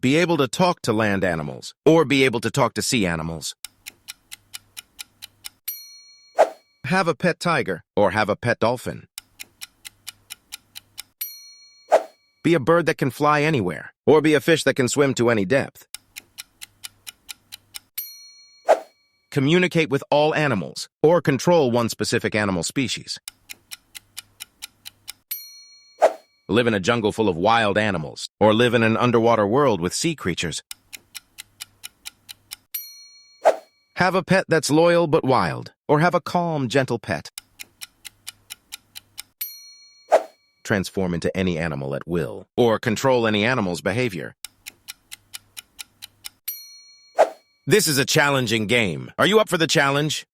Be able to talk to land animals, or be able to talk to sea animals. Have a pet tiger, or have a pet dolphin. Be a bird that can fly anywhere, or be a fish that can swim to any depth. Communicate with all animals, or control one specific animal species. Live in a jungle full of wild animals, or live in an underwater world with sea creatures. Have a pet that's loyal but wild, or have a calm, gentle pet. Transform into any animal at will, or control any animal's behavior. This is a challenging game. Are you up for the challenge?